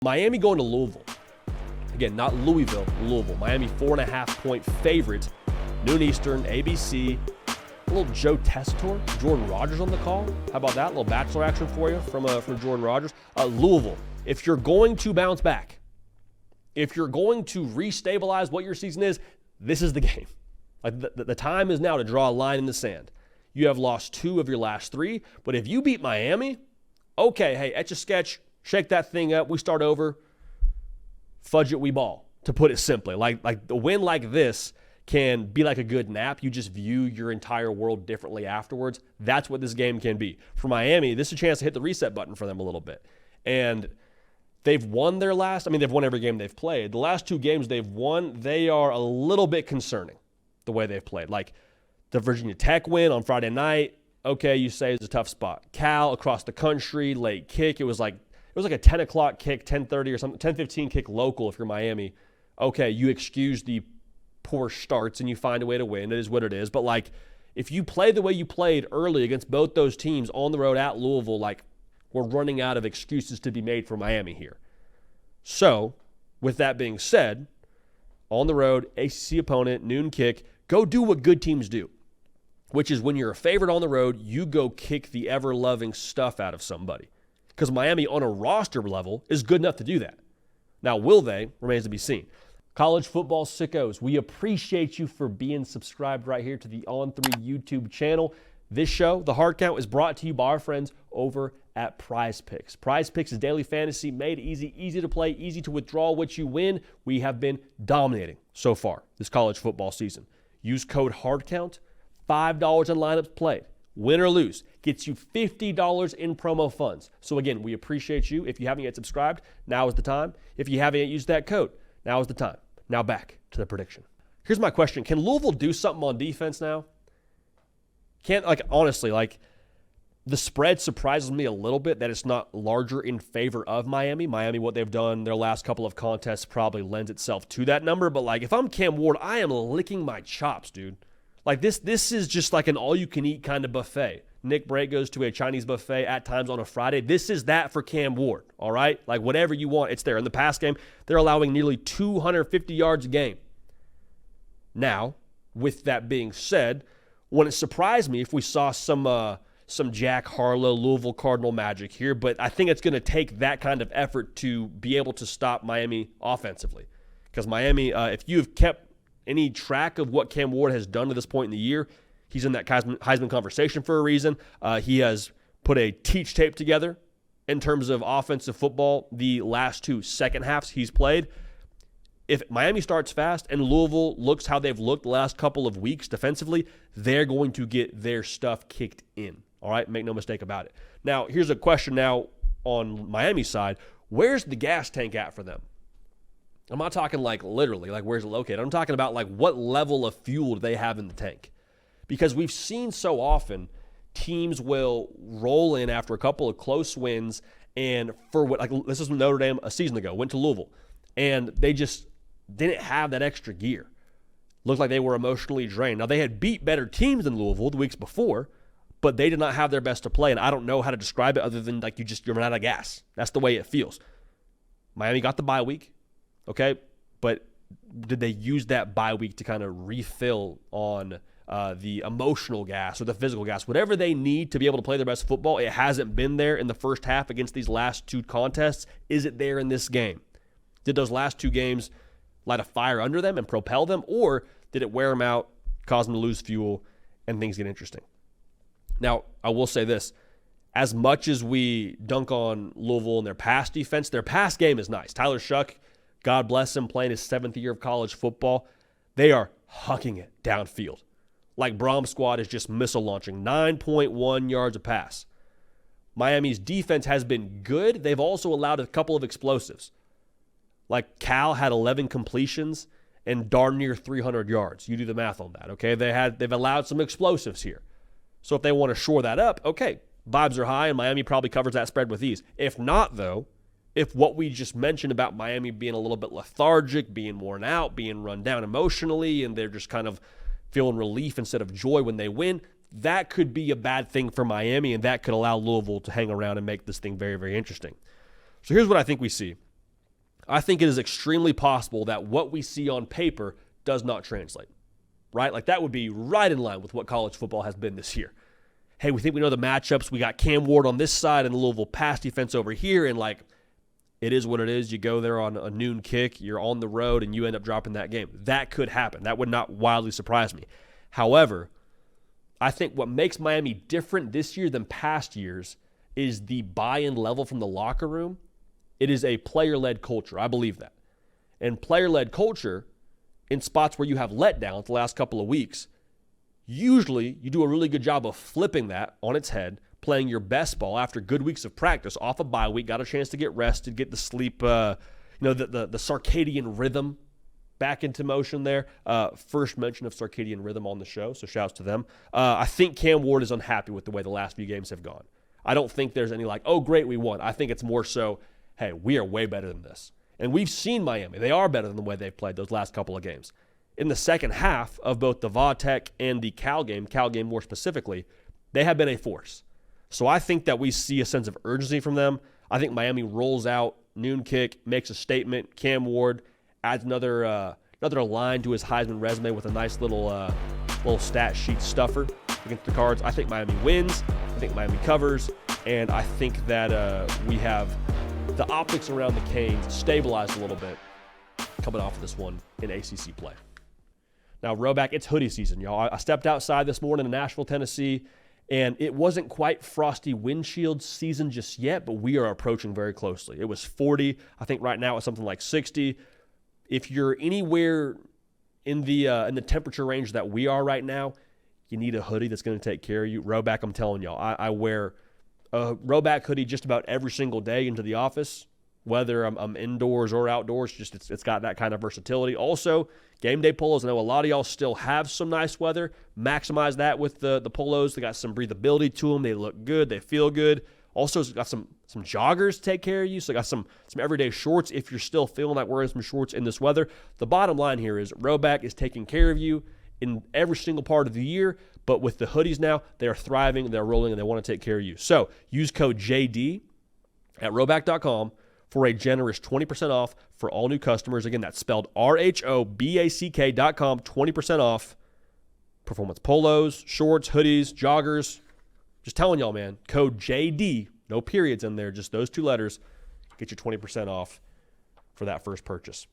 Miami going to Louisville. Again, not Louisville, Louisville. Miami 4.5-point favorite. Noon Eastern, ABC. A little Joe Tessitore, Jordan Rogers on the call. How about that? A little Bachelor action for you from Jordan Rogers. Louisville, if you're going to bounce back, if you're going to restabilize what your season is, this is the game. Like the time is now to draw a line in the sand. You have lost 2 of your last 3, but if you beat Miami, okay, hey, etch a sketch, shake that thing up, we start over, fudge it, we ball, to put it simply. Like a win like this can be like a good nap. You just view your entire world differently afterwards. That's what this game can be. For Miami, this is a chance to hit the reset button for them a little bit. And they've won they've won every game they've played. The last 2 games they've won, they are a little bit concerning the way they've played. Like the Virginia Tech win on Friday night, okay, you say it's a tough spot. Cal across the country, late kick. It was like a 10 o'clock kick, 10:30 or something, 10:15 kick local if you're Miami. Okay, you excuse the poor starts and you find a way to win. It is what it is. But like if you play the way you played early against both those teams on the road at Louisville, like we're running out of excuses to be made for Miami here. So with that being said, on the road, ACC opponent, noon kick, go do what good teams do, which is when you're a favorite on the road, you go kick the ever-loving stuff out of somebody. Because Miami on a roster level is good enough to do that. Now, will they? Remains to be seen. College football sickos, we appreciate you for being subscribed right here to the On3 YouTube channel. This show, The Hard Count, is brought to you by our friends over at Prize Picks. Prize Picks is daily fantasy made easy to play, easy to withdraw what you win. We have been dominating so far this college football season. Use code HARDCOUNT, $5 in lineups played. Win or lose, gets you $50 in promo funds. So again, we appreciate you. If you haven't yet subscribed, now is the time. If you haven't yet used that code, now is the time. Now back to the prediction. Here's my question. Can Louisville do something on defense now? Honestly, the spread surprises me a little bit that it's not larger in favor of Miami. Miami, what they've done their last couple of contests probably lends itself to that number. But if I'm Cam Ward, I am licking my chops, dude. This is just like an all-you-can-eat kind of buffet. Nick Brake goes to a Chinese buffet at times on a Friday. This is that for Cam Ward, all right? Whatever you want, it's there. In the past game, they're allowing nearly 250 yards a game. Now, with that being said, wouldn't surprise me if we saw some Jack Harlow, Louisville Cardinal magic here, but I think it's going to take that kind of effort to be able to stop Miami offensively. Because Miami, if you've kept any track of what Cam Ward has done to this point in the year, he's in that Heisman conversation for a reason. He has put a teach tape together in terms of offensive football the last 2 second halves he's played. If Miami starts fast and Louisville looks how they've looked the last couple of weeks defensively, they're going to get their stuff kicked in. All right, make no mistake about it. Now, here's a question now on Miami's side. Where's the gas tank at for them? I'm not talking literally, where's it located? I'm talking about what level of fuel do they have in the tank? Because we've seen so often teams will roll in after a couple of close wins, and this is Notre Dame a season ago, went to Louisville, and they just didn't have that extra gear. Looked like they were emotionally drained. Now, they had beat better teams than Louisville the weeks before, but they did not have their best to play, and I don't know how to describe it other than you're running out of gas. That's the way it feels. Miami got the bye week, okay, but did they use that bye week to kind of refill on the emotional gas or the physical gas? Whatever they need to be able to play their best football, it hasn't been there in the first half against these last 2 contests. Is it there in this game? Did those last 2 games light a fire under them and propel them, or did it wear them out, cause them to lose fuel, and things get interesting? Now, I will say this. As much as we dunk on Louisville and their pass defense, their pass game is nice. Tyler Shuck, God bless him, playing his 7th year of college football. They are hucking it downfield. Brohm squad is just missile launching, 9.1 yards a pass. Miami's defense has been good. They've also allowed a couple of explosives. Cal had 11 completions and darn near 300 yards. You do the math on that, okay? They've allowed some explosives here. So if they want to shore that up, okay, vibes are high, and Miami probably covers that spread with ease. If not, though, if what we just mentioned about Miami being a little bit lethargic, being worn out, being run down emotionally, and they're just kind of feeling relief instead of joy when they win, that could be a bad thing for Miami, and that could allow Louisville to hang around and make this thing very, very interesting. So here's what I think we see. I think it is extremely possible that what we see on paper does not translate, right? Like that would be right in line with what college football has been this year. Hey, we think we know the matchups. We got Cam Ward on this side and the Louisville pass defense over here, and like it is what it is. You go there on a noon kick, you're on the road, and you end up dropping that game. That could happen. That would not wildly surprise me. However, I think what makes Miami different this year than past years is the buy-in level from the locker room. It is a player-led culture. I believe that. And player-led culture, in spots where you have letdowns the last couple of weeks, usually you do a really good job of flipping that on its head, playing your best ball after good weeks of practice, off a bye week, got a chance to get rested, get the sleep, the circadian rhythm back into motion there. First mention of circadian rhythm on the show, so shouts to them. I think Cam Ward is unhappy with the way the last few games have gone. I don't think there's any like, oh, great, we won. I think it's more so, hey, we are way better than this. And we've seen Miami. They are better than the way they've played those last couple of games. In the second half of both the Vatech and the Cal game more specifically, they have been a force. So I think that we see a sense of urgency from them. I think Miami rolls out, noon kick, makes a statement. Cam Ward adds another line to his Heisman resume with a nice little stat sheet stuffer against the Cards. I think Miami wins. I think Miami covers. And I think that we have the optics around the Canes stabilized a little bit coming off of this one in ACC play. Now, Roback, it's hoodie season, y'all. I stepped outside this morning in Nashville, Tennessee, and it wasn't quite frosty windshield season just yet, but we are approaching very closely. It was 40. I think right now it's something like 60. If you're anywhere in the temperature range that we are right now, you need a hoodie that's going to take care of you. Roback, I'm telling y'all, I wear a Roback hoodie just about every single day into the office, whether I'm indoors or outdoors. Just it's got that kind of versatility. Also, game day polos. I know a lot of y'all still have some nice weather. Maximize that with the polos. They got some breathability to them. They look good. They feel good. Also, it's got some joggers to take care of you. So got some everyday shorts if you're still feeling like wearing some shorts in this weather. The bottom line here is Roback is taking care of you in every single part of the year. But with the hoodies now, they are thriving, they're rolling, and they want to take care of you. So use code JD at roback.com for a generous 20% off for all new customers. Again, that's spelled RHOBACK.com, 20% off. Performance polos, shorts, hoodies, joggers. Just telling y'all, man, code JD, no periods in there, just those two letters, get you 20% off for that first purchase.